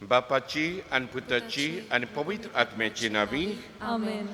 बापाची आणि पुताची आणि पवित्र आत्म्याची नावी. आमेन.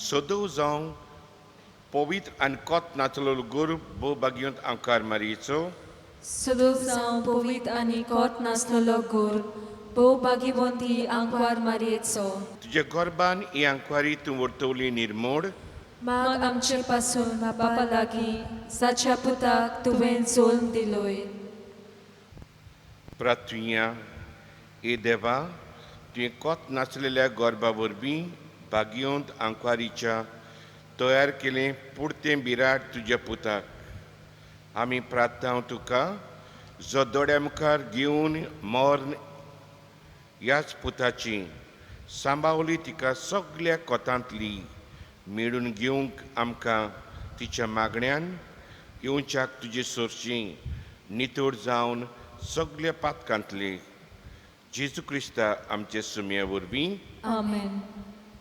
Sodo zawn powit an kot natlol gur bo bagyont ankar marico. Sudok जावं पवित आणि कोट नासलेलो गुर भोव भागीवंती आंकवार मारयेचो. तुझ्या गोरबान ही अंकवारी तूं वर्तवली निर्मोड. माग आमचे पासून बापा लागीं जाच्या पुताक तुवें जोल्म दिलोय. प्रार्थुया ए देवा तुवें कोत नासलेल्या गोरबा वरवीं बागयोंत आंकवारीच्या तयार केलें पुरतें बिराड तुज्या पुताक. आमी प्रार्थना तुका जो दोड्या मुखार घेवन मोर्न ह्याच पुताची सांबावली तिका सगळ्या कोतांतली मेळून घेवंक आमकां तिच्या मागण्यांन येवच्याक तुजे सोरची नितोड जावन सगळ्या पातकांतली जेजू क्रिस्ता आमचे सुमया वरवीं. आमेन.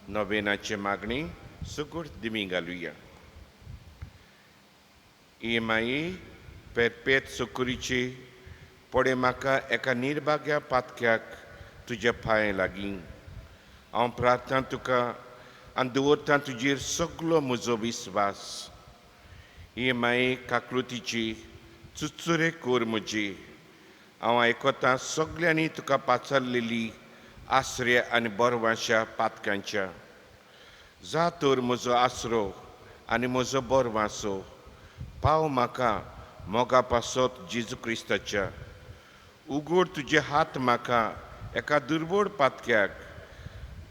नोवेनाचे मागणी सुगूट दिमी घालुया. हे माई पेरपेत सुकुरीची पडे म्हाका एका निर्भाग्या पातक्याक तुज्या पांय लागीं. हांव प्रार्थना तुका आनी दवरतां तुजेर सगळो म्हजो विस्वास. ही माई काकृतीची चुचुरे कोर म्हजी. हांव आयकतां सगळ्यांनी तुका पाचारलेली आसऱ्या आनी बोरवांच्या पातकांच्या. जा तर म्हजो आसरो आनी म्हजो बोरवांसो. पाव म्हाका मोगा पासत जेजू क्रिस्ताच्या. उगड तुजे हात म्हाका एका दुर्बळ पातक्याक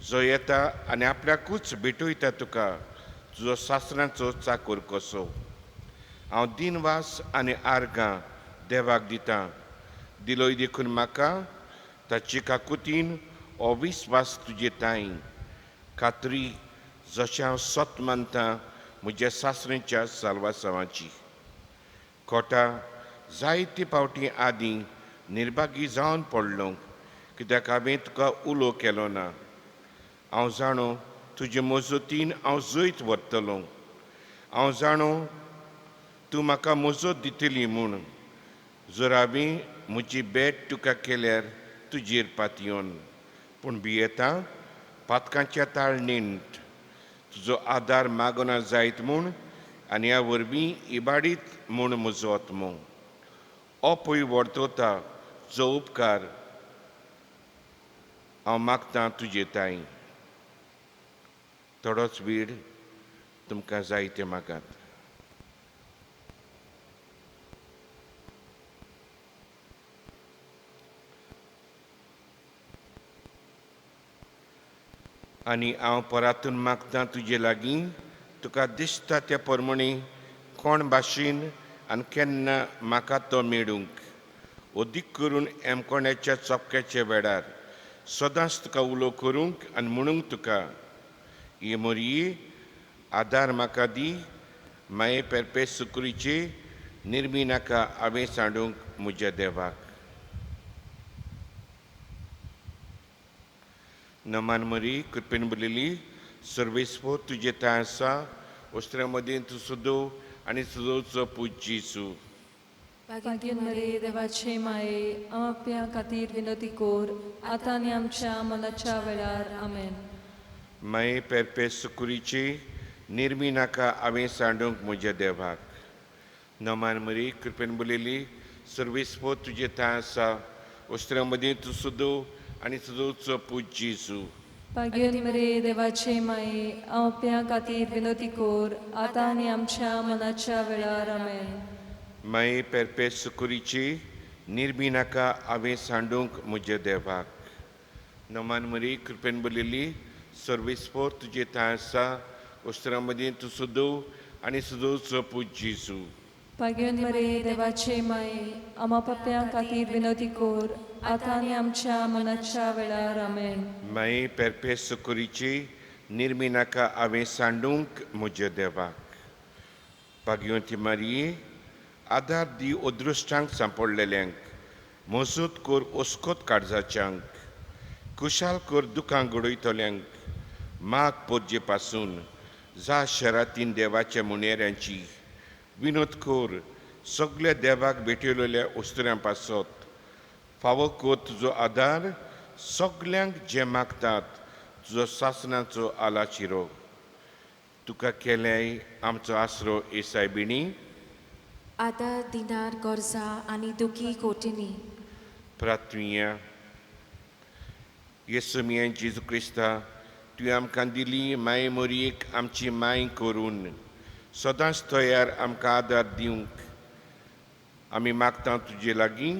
जो येता आनी आपल्याकूच भेटयता तुका तुजो सासरांचो चाकर कसो. हांव दिनवास आनी आर्गां देवाक दितां. दिलोय देखून म्हाका ताची काकुतीन हो विस्वास तुजे ताईं. खात्री जशें हांव सत मानतां म्हज्या सासऱ्याच्या साल्वासावाची. खोटा जायते फावटी आदीं निर्भागी जावन पडलो कित्याक हांवें तुका उलो केलो ना. हांव जाणो तुजे मजतीन हांव जैत व्हरतलों. हांव जाणो तूं म्हाका मजत दितली म्हूण. जर हांवें म्हजी भेट तुका केल्यार तुजेर पातयोन. पूण भियेतां पातकांच्या ताळणेंत तुजो आदार मागना जायत म्हूण आनी ह्या वरवीं इबाडीत म्हूण म्हजो आत्मो. हो पळय वर्तवता जो उपकार हांव मागतां तुजे ताईं. थोडोच वेळ तुमकां जाय तें मागात. आनी हांव परातून मागतां तुजे लागीं तुका दिसता त्या प्रमाणे कोण भाशेन आनी केन्ना म्हाका तो मेळूंक अदीक करून एमकोण्याच्या चपक्याच्या वेळार सदांच तुका उलो करूंक आनी म्हणूंक तुका ये मोरये आदार म्हाका दी माये पेरपे सुकुरीचे निर्मी नाका हांवें सांडूंक म्हज्या देवाक. नमान मरी कृपेन बरलेली सर्वेस्पो तुजे थंय आसा वस्त्रा मदीं तूं सुदो आनी सुदोचो पूज जेसू. भाग्यवान मरे देवाचे माये आमच्या खातीर विनोती कोर आतां आनी आमच्या मनाच्या वेळार आमेन. माये पेरपे सुकुरीचे निर्मी नाका हांवें सांडूंक म्हज्या देवाक. नमान मरी कृपेन बरलेली सर्वेस्पो तुजे थंय आसा वस्त्रा मदीं तूं सुदो आनी सुदोचो पूज जेसू. भाग्यवान मरे देवाचे माये आमच्या खातीर विनोती कोर आतां आनी आमच्या मनाच्या वेळार आमेन. माये पेरपे सुकुरीचे निर्मी नाका हांवें सांडूंक म्हज्या देवाक. नमान मरी कृपेन बरलेली सर्वेस्पोर तुजे थंय आसा वस्त्रा मदीं तूं सुदो आनी सुदोचो पूज जेसू. भाग्यवान मरे देवाचे माये आम्हा पप्प्यां खातीर विनोती कोर आतां आनी आमच्या मनाच्या वेळार आमेन. माये पेरपे सुकुरीचे निर्मी नाका हांवें सांडूंक म्हज्या देवाक. भाग्यवंती मारये आदार दी अदृश्टांक सांपडलेल्यांक मजूत कोर ओस्कोत काळजाच्यांक कुशाल कोर दुखांक घडयतल्यांक माग पोरजे पासून जा शरातीन देवाच्या मुनेऱ्यांची विनोद कोर सगळ्या देवाक भेटयलेल्या वस्तुऱ्यां पासत फावो कोर तुजो आदार सगल्यांक जे मागतात तुजो सासणाचो आलाशिरो. तुका केल्याय आमचो आसरो येसाय बिणी आदार दिनार गोरजा आनी दुखी कोटिनी. प्रार्थुया येसू मियें जेजू क्रिस्ता तुवें आमकां दिली माये मोरयेक आमची माय करून सदांच तयार आमकां आदार दिवंक आमी मागता तुजे लागीं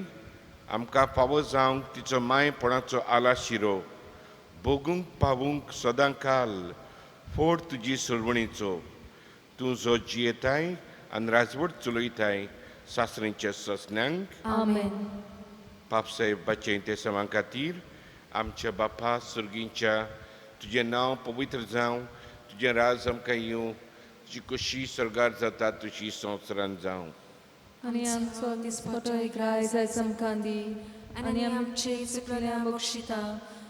आमकां फावो जावंक तिचो मायपणाचो आलाशिरो भोगूंक पावूंक सदां काल फोड तुजी सोडवणीचो. तूं जो जियेताय आनी राजवट चलयताय सासरेंच्या ससन्यांक आमेन. पापसाहेब बच्चें ते सवां खातीर आमच्या बापा सुर्गींच्या तुजें नांव पवित्र जावं तुजें राज आमकां येवं तुजी कशी सरगार जाता तशी संवसारांत जावं. आनी आमचो दिसपटोय ग्राय जायच आमकां दी आनी आमची चुकलेल्या बक्षिता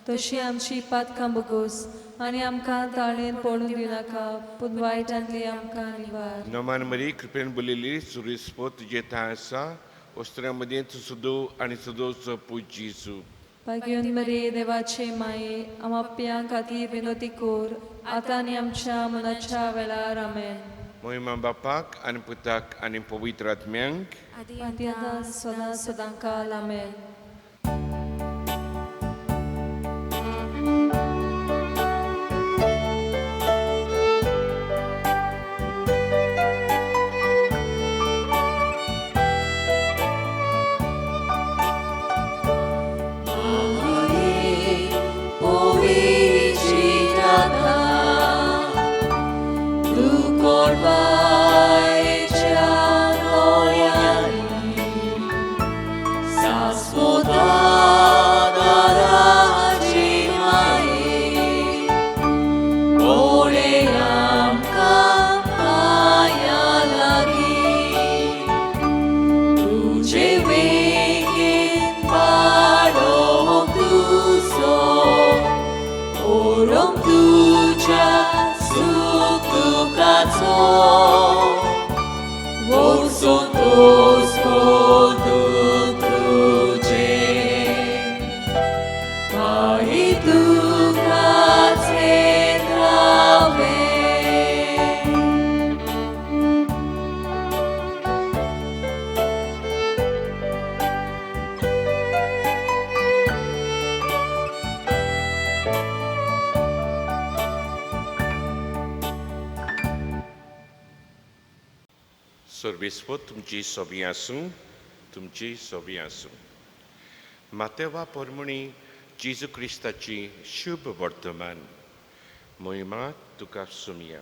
तशी आमची पातकां बगोस आनी आमकां ताळेन पडून दिनाका पूण वायटांतली आमकां निवार. नमान मरी कृपेन बरलेली सुरेस्पो तुजे थंय आसा वस्त्रा मदीं तूं सुदो आनी सुदोचो पूज जेसू. भाग्यवान मरे देवाचे माये आमच्या खातीर विनोती कोर आतां आनी आमच्या मनाच्या वेळार आमेन. मोहिमा बापाक आनी पुताक आनी पवित्र आत्म्यांक आदी आतां सदां सदां काल आमेन. सर्वेस्पो तुमची सोबी आसूं तुमची सोबी आसूं. मातेवा पोरमणी जेजू क्रिस्ताची शुभ वर्तमान मोहिमा तुका सुमिया.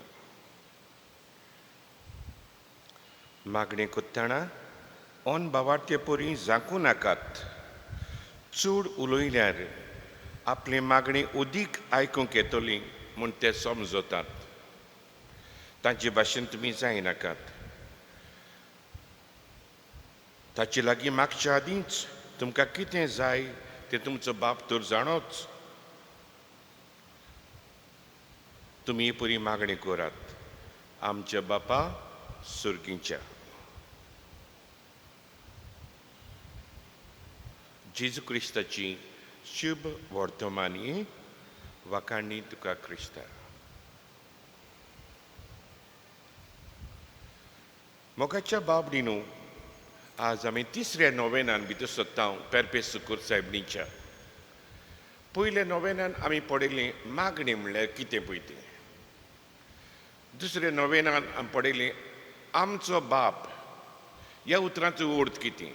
मागणें कोत्ताना ओन बावार्थे पोरी जांकू नाकात. चूड उलोयल्यार आपले मागणी उदीक आयकूंक येतली म्हूण ते समजतात. तांचे भाशेन तुमी जायनाकात. ताचे लागीं मागच्या आदींच तुमकां कितें जाय तें तुमचो बाप तर जाणोच. तुमी पुरी मागणी करात. आमच्या बापा सुर्गींच्या. जेजू क्रिस्ताची शुभ वर्तमानी वाकाणी तुका क्रिस्ता. मोगाच्या बाबडीनू आज आमी तिसऱ्या नोवेनान भितर सोदता पेरपेस सुकूर सायबणीच्या. पयल्या नोवेनान आमी पळयलें मागणी म्हणल्यार कितें पळय तें. दुसऱ्या नोवेनान आमी पळयलें आमचो बाप ह्या उतरांचो अर्थ कितें.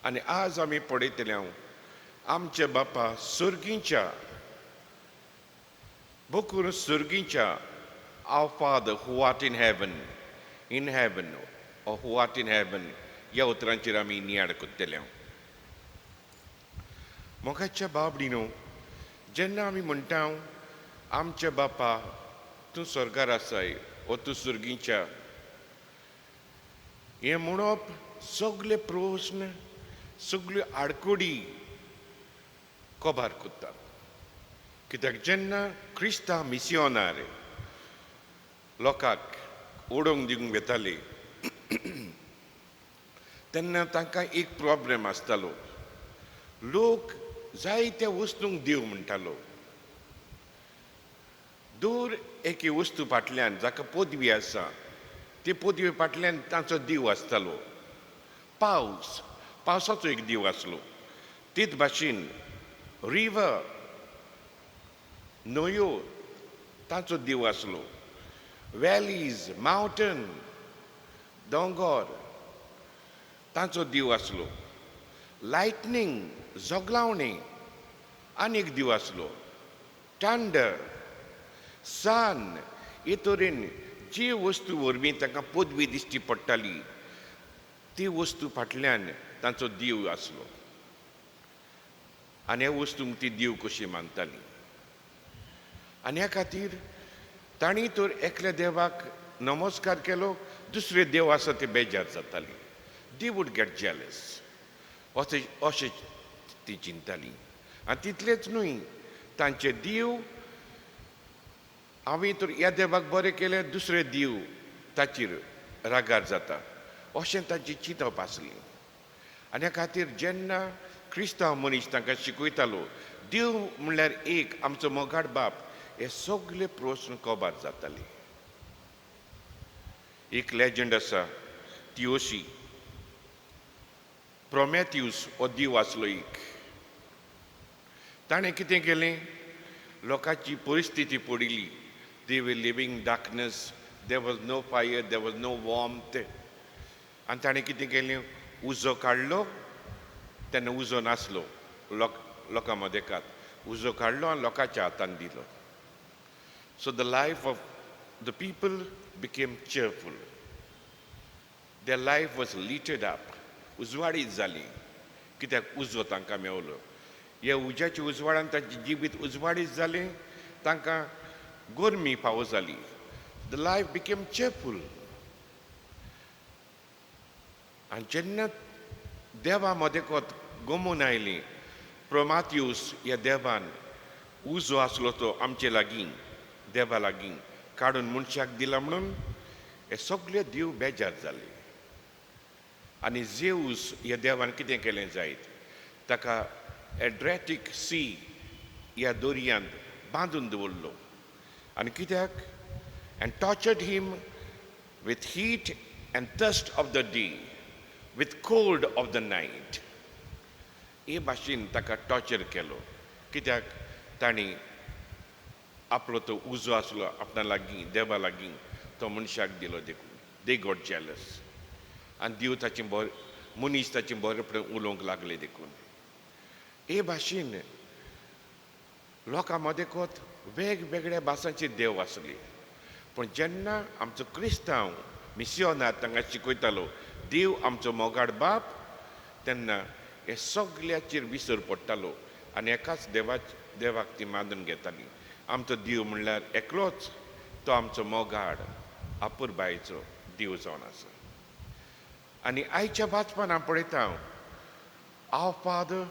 आनी आज आमी पळयतले आमच्या बापा सुर्गींच्या. बोकूर सुर्गींच्या Our Father who art in heaven or who art in heaven ह्या उतरांचेर आमी नियाळ कोत्तले. मोगाच्या बाबडीनो जेन्ना आमी म्हणटा आमच्या बापा तूं स्वर्गार आसाय ओ तूं सुर्गींच्या, हें म्हणप सगळे प्रस्न सगळ्यो आडकोडी कोबार कोत्ता. कित्याक जेन्ना क्रिस्तांव मिसियोनार लोकांक ओडोंक दिवंक वेताले तेन्ना तांकां एक प्रॉब्लेम आसतालो. लोक जायत्या वस्तूंक देव म्हणटालो. दूर एके वस्तू फाटल्यान जाका पदवी आसा ते पदवे फाटल्यान तांचो देव आसतालो. पावसाचो एक देव आसलो. तेच भाशेन रिवर न्हंयो तांचो देव आसलो. वॅलीज मावंटन दोंगर तांचो देव आसलो. लायटनींग जोगलावणें आनी एक देव आसलो. थंडर सन हे तरेन जी वस्तू वरवीं तांकां पदवी दिश्टी पडटाली ती वस्तू फाटल्यान तांचो देव आसलो. आनी ह्या वस्तूंक ती देव कशी मानताली. आनी ह्या खातीर तांणी तर एकल्या देवाक नमस्कार केलो, दुसरे देव आसा ते बेजार जाताले. दे वूड गेट जेलस अशें ती चिंताली. आनी तितलेंच न्हय, तांचे देव हांवें तर ह्या देवाक बरें केलें दुसरे देव ताचेर रागार जाता अशें तांची चिंतप आसली. आनी ह्या खातीर जेन्ना क्रिस्तांव मनीस तांकां शिकयतालो देव म्हणल्यार एक आमचो मोगाड बाप, हे सगळे प्रस्न कोबार जाताले. एक लेजंड आसा ती अशी. प्रोमेथ्यूस हो देव आसलो एक. ताणें कितें केलें, लोकांची परिस्थिती पडिल्ली. They were living in darkness, there was no fire, there was no warmth. आनी ताणें कितें केलें, उजो काडलो. तेन्ना उजो नासलो लोकां मदेकात. उजो काडलो आनी लोकांच्या हातान दिलो. So the life of the people became cheerful. Their life was lighted up. उजवाडीत जाली कित्याक उजो तांकां मेवलो. ह्या उज्याच्या उजवाडान तांची जिवीत उजवाडीत जालें. तांकां गोरमी फावो जाली. The life became cheerful. आनी जेन्ना देवा मदेकोत गमून आयलीं, प्रोमाथियूस ह्या देवान उजो आसलो तो आमचे लागीं देवा लागीं काडून मनशाक दिला म्हणून हे सगळे देव बेजार जाले. आनी जेऊस ह्या देवान कितें केलें जायत, ताका एड्रेटीक सी ह्या दर्यांत बांदून दवरलो. आनी कित्याक, and tortured him with heat and thirst of the day, with cold of the night. हे भाशेन ताका टॉर्चर केलो. कित्याक तांणी आपलो तो उजो आसलो आपणा लागीं देवा लागीं तो मनशाक दिलो देखून. They got jealous. आनी देव ताचें मनीस ताचें बरेंपण उलोवंक लागले देखून. हे भाशेन लोकां मदें कोत वेगवेगळ्या भासांचे देव आसले. पूण जेन्ना आमचो क्रिस्तांव मिसियोनार तांकां शिकयतालो देव आमचो मोगाड बाप तेन्ना हे सगल्याचेर विसर पडटालो आनी एकाच देवाक ती मानून घेताली आमचो देव म्हणल्यार एकलोच तो आमचो मोगाड आपुरबायेचो देव जावन आसा आनी आयच्या वाचपान हांव पळयता our father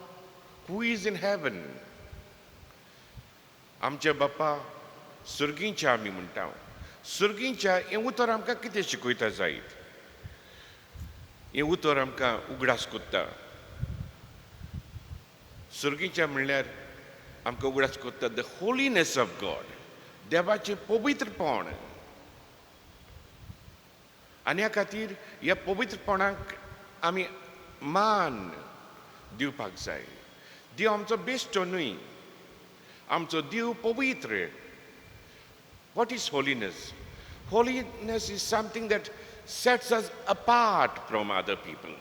who is in heaven आमचे बापा सुर्गींच्या आमी म्हणटा सुर्गींच्या हें उतर आमकां कितें शिकयता जायत हें उतर आमकां उगडास कोत्ता सुर्गींच्या म्हणल्यार आमकां उगडास कोत्ता द होलीनेस ऑफ गॉड देवाचें पवित्रपण आनी ह्या खातीर ह्या पवित्रपणाक आमी मान दिवपाक जाय देव आमचो बेश्टो न्हय आमचो देव पवित्र What is holiness? Holiness is something that sets us apart from other people.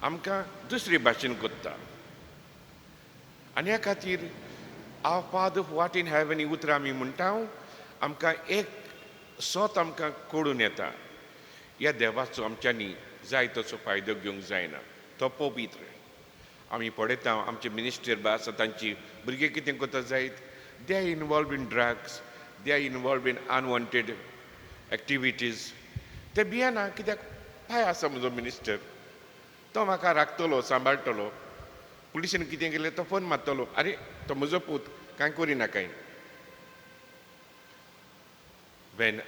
आमकां दुसरे भाशेन कोत्ता आनी ह्या खातीर our father who art in heaven ही उतरां आमी म्हणटा आमकां एक सोत आमकां कळून येता ह्या देवाचो आमच्यांनी जाय तसो फायदो घेवंक जायना तो पवित्र आमी पळयता आमचे मिनिस्टर बा आसा तांची भुरगे कितें कोत्ता जायत they are involve in drugs they are involve in unwanted activities ते भियेना कित्याक पांय आसा म्हजो मिनिस्टर तो म्हाका राखतलो सांबाळटलो पुलिशेन कितें केलें तो फोन मारतलो आरे तो म्हजो पूत कांय करिना कांय when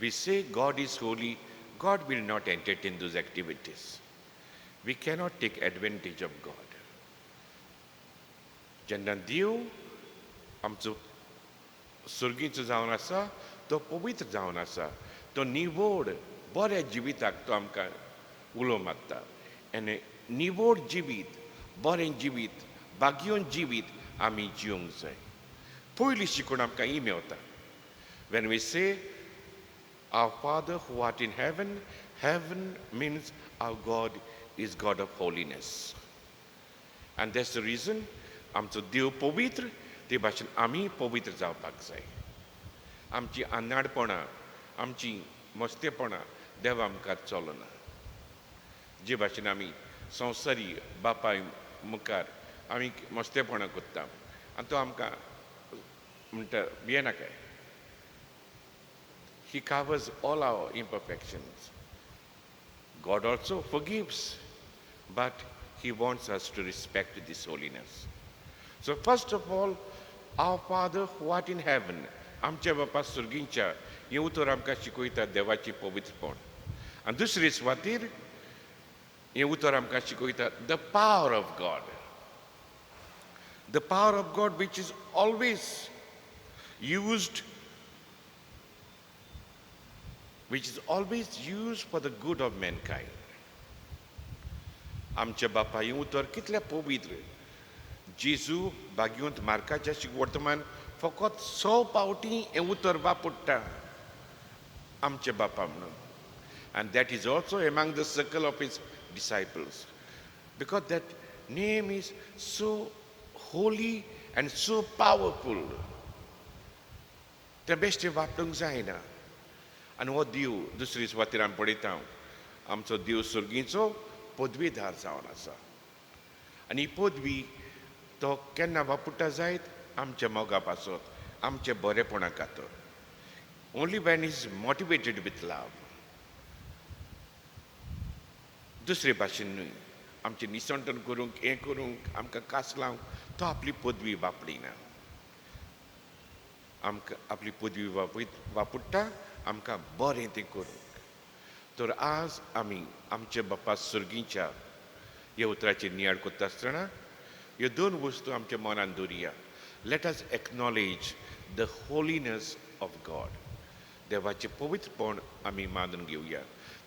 we say God is holy God will not entertain those activities we cannot take advantage of God जेन्ना देव आमचो सुर्गीचो जावन आसा तो पवित्र जावन आसा तो निवड बऱ्या जिविताक तो आमकां उलो मारता आनी निवड जिवीत बरें जिवीत बागयोन जिवीत आमी जिवंक जाय पयली शिकून आमकां ही Mewat when we say our Father who art in heaven heaven means our God is God of holiness and that's the reason आमचो देव पवित्र ते भाशेन आमी पवित्र जावपाक जाय आमची आनाडपणां आमची मस्तेपणां देव आमकां चलना जे भाशेन आमी संवसारी बापाय मुखार आमी मस्तेपणां कोत्ता आनी तो आमकां म्हणटा भियेना काय He covers all our imperfections. God also forgives, but He wants us to respect this holiness. So first of all, our Father who art in heaven, आमचे बापा सुर्गींच्या हें उतर आमकां शिकयता देवाची पवित्रपण आनी दुसरे सुवातेर हें उतर आमकां शिकयता the power of God the power of God which is always used for the good of mankind. आमचे बापा हें उतर कितलें पवित्र जेजू बागयोंत मार्काच्या वर्तमान फकत 100 पावटी हें उतर वापरता आमचे बापा म्हणून and that is also among the circle of his disciples because that name is so holy and so powerful ते बेश्टे वापरूंक जायना आनी हो देव दुसरे सुवातेर आमी पळयता आमचो देव सुर्गीचो पदवीदार जावन आसा आनी ही पदवी तो केन्ना वापरता जायत आमच्या मोगा पासत आमचे बरेपणा खातीर only when is motivated with love दुसरे भाशेन न्हय आमचें निसंटन करूंक हें करूंक आमकां कास लावंक तो आपली पदवी वापरिना आमकां आपली पदवी वापरता आमकां बरें तें करूंक तर आज आमी आमचे बापा सुर्गीच्या ह्या उतराचेर नियाळ करता आसतना ह्यो दोन वस्तू आमच्या मनान दवरिया let us acknowledge the holiness of God देवाचें पवित्रपण आमी मानून घेवया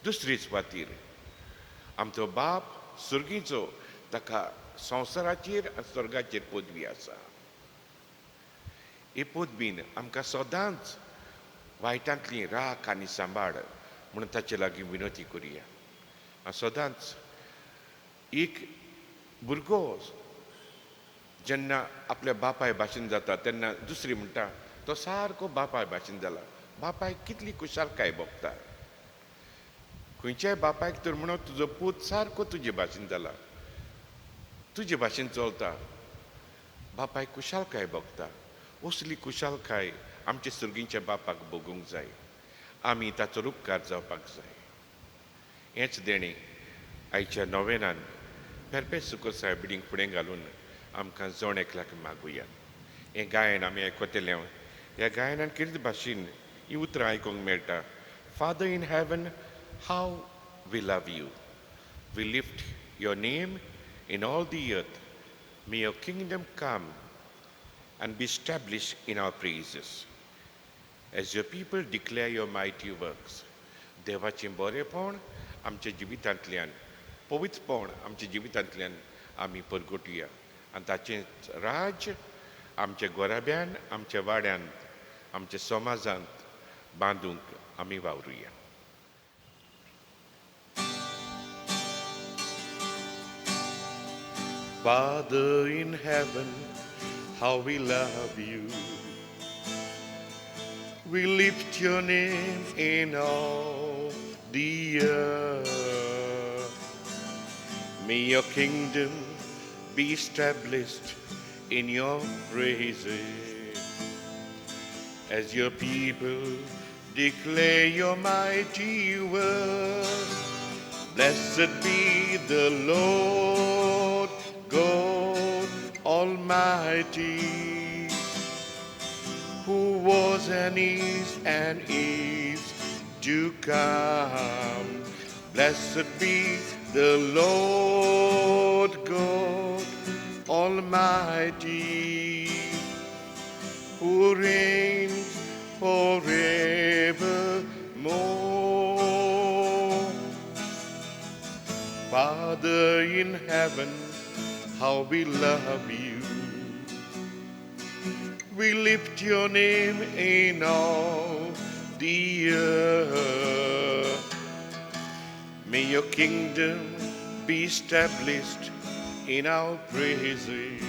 दुसरे सुवातेर आमचो बाप सुर्गीचो ताका संवसाराचेर आनी स्वर्गाचेर पदवी आसा हे पदवीन आमकां सदांच वायटांतली राख आनी सांबाळ म्हणून ताचे लागीं विनोती करुया सदांच एक भुरगो जेन्ना आपल्या बापाय भाशेन जाता तेन्ना दुसरी म्हणटा तो सारको बापाय भाशेन जाला बापायक कितली कुशालकाय भोगता. खंयच्याय बापायक तर म्हणून तुजो पूत सारको तुजे भाशेन जाला, तुजे भाशेन चलता. बापायक कुशालकाय भोगता. असली कुशालकाय आमच्या सुर्गींच्या बापाक भोगूंक जाय. आमी ताचो उपकार जावपाक जाय. हेंच देणे आयच्या नोवेनान पेरपे सुको सायबिडींक फुडें घालून आमकां जोण एकल्याक मागुया. हें गायन आमी आयकतले. ह्या गायनान कितें भाशेन ही उतरां आयकूंक मेळटा. Father in heaven, how we love you. We lift your name in all the earth. May your kingdom come and be established in our praises. As your people declare your mighty works. देवाचें बरेंपण आमच्या जिवितांतल्यान, पवित्रपण आमच्या जिवितांतल्यान आमी परगटुया आनी ताचें राज आमच्या गोराब्यान, आमच्या वाड्यांत, आमच्या समाजांत बांदूंक आमी वावरुया. Father in heaven, how we love you. We lift your name in all the earth. May your kingdom be established in your praises. As your people declare your mighty word. Blessed be the Lord God Almighty, who was and is to come. Blessed be the Lord God Almighty, who reigns forevermore. Father in heaven, how we love you. We lift your name in all the earth. May your kingdom be established in our praises.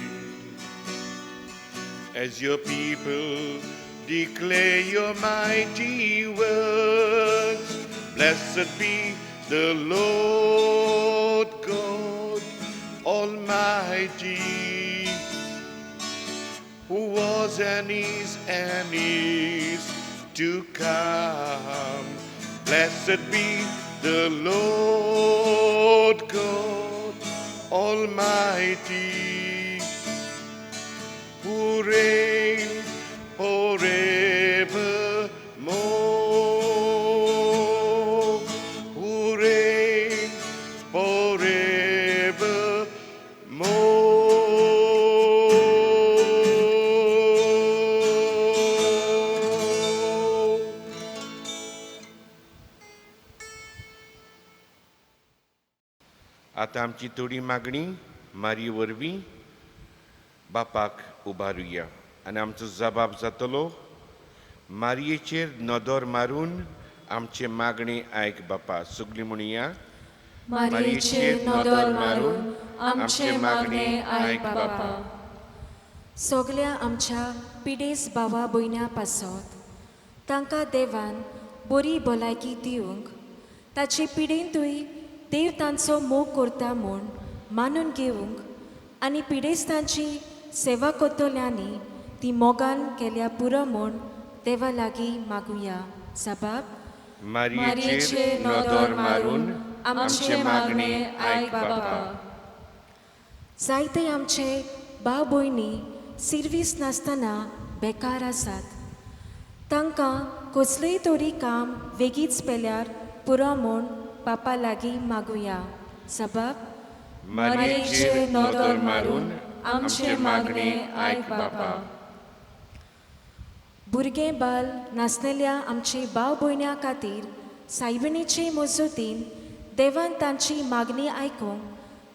As your people declare your mighty works. Blessed be the Lord God Almighty, who was and is to come. Blessed be the Lord God Almighty, who reigns forevermore, who reigns forevermore. आता आमची थोडी मागणी मारी वरवीं बापाक उबारुया आनी आमचो जबाब जातलो. मारयेचेर नदर मारून आमचे मागणी आयक बापा. सगळीं म्हणुया. मारयेचेर नदर मारून आमचे मागणे आयक बापा. सगल्या आमच्या पिडेस भावा भयण्या पासत तांकां देवान बरी भलायकी दिवंक ताचे पिडेंतूय देव तांचो मोग करता म्हूण मानून घेवंक आनी पिडेस्तांची सेवा कोत्तल्यांनी ती मोगान केल्या पुरो म्हूण देवा लागीं मागुया. सबाब मारयेचेर नदर मारून आमचे मागणे आयक बापा. जायते आमचे भाव भयणी सिर्वीस नासतना बेकार आसात. तांकां कसलेय तरी काम वेगीच पेल्यार पुरो म्हूण बापा लागीं मागुया. सबाब मारयेचेर नदर मारून आमचे मागणे आयक बापा. भुरगे बाल नासलेल्या आमचे भाव भयण्यां खातीर सायबिणीचे मजतीन देवान तांची मागणी आयकूंक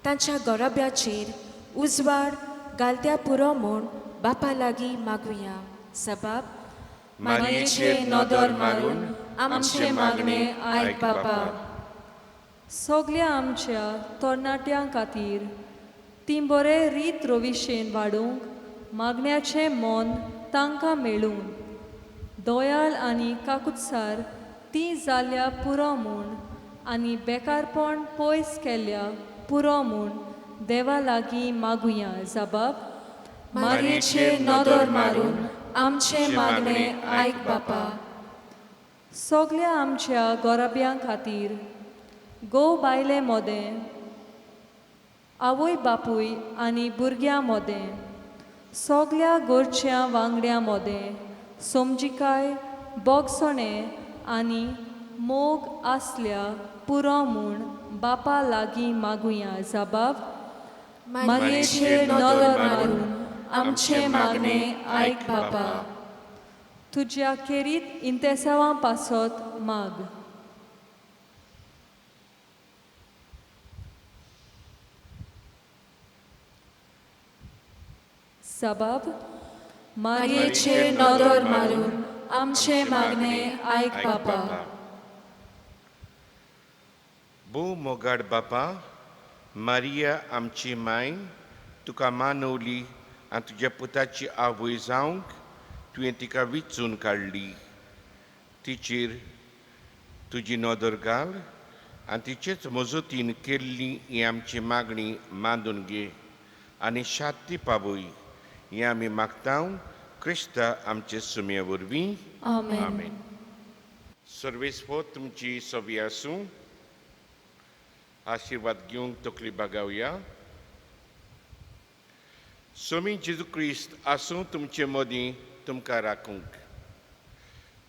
तांच्या गरोब्याचेर उजवाड घालत्या पुरो म्हूण बापा लागीं मागुया. सबाब मारयेचेर नदर मारून आमचे मागणे आयक बापा. सगल्या आमच्या तरणाट्यां खातीर ती बरे रीत रोविशेन वाडूंक मागण्याचें मन तांकां मेळून दोयाल आनी काकुत्सार ती जाल्या पुरो म्हूण आनी बेकारपण पयस केल्या पुरो म्हूण देवा लागीं मागुया. जबाब: मारयेचेर नदर मारून आमचे मागणे आयक बापा. सगल्या आमच्या गोरब्यां खातीर गोव बायले मोदें, आवय बापूय आनी भुरग्यां मोदें, सगल्या गोरच्या वांगड्या मोदें समजिकाय, बोगसणें आनी मोग आसल्या पुरो म्हूण बापा लागीं मागुया. जबाब: मारयेचेर नदर मारून आमचे मागणे आयक बापा. तुज्या केरीत इंतेसावां पासत माग. जबाब: मारयेचेर नदर मारून आमचे मागणे आयक बापा. भू मोगाड बापा, मारिया आमची माय, तुका मानवली आनी तुज्या पुताची आवय जावंक तुवें तिका विचून काडली. तिचेर तुजी नदर घाल आनी तिचेच मजतीन केल्ली ही आमची मागणी मांडून घे आनी शांती पावय. हें आमी मागता क्रिस्ता आमचे सुमये वरवीं. आमेन. सर्वेस्पो तुमची सवी आसूं. आशिर्वाद घेवंक तकली बागावया. स्वामी जेजू क्रिस्त आसूं तुमचे मदीं तुमकां राखूंक,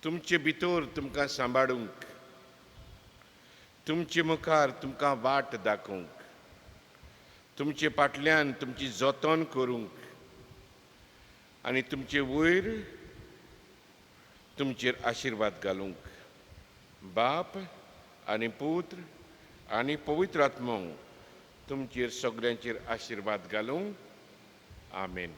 तुमचे भितर तुमकां सांबाळूंक, तुमचे मुखार तुमकां वाट दाखोवंक, तुमचे फाटल्यान तुमची जतन करूंक आनी तुमचे वयर तुमचेर आशिर्वाद घालूंक. बाप आनी पुत्र आनी पवित्र आत्मो तुमचेर सगळ्यांचेर आशिर्वाद घालूं. आमेन.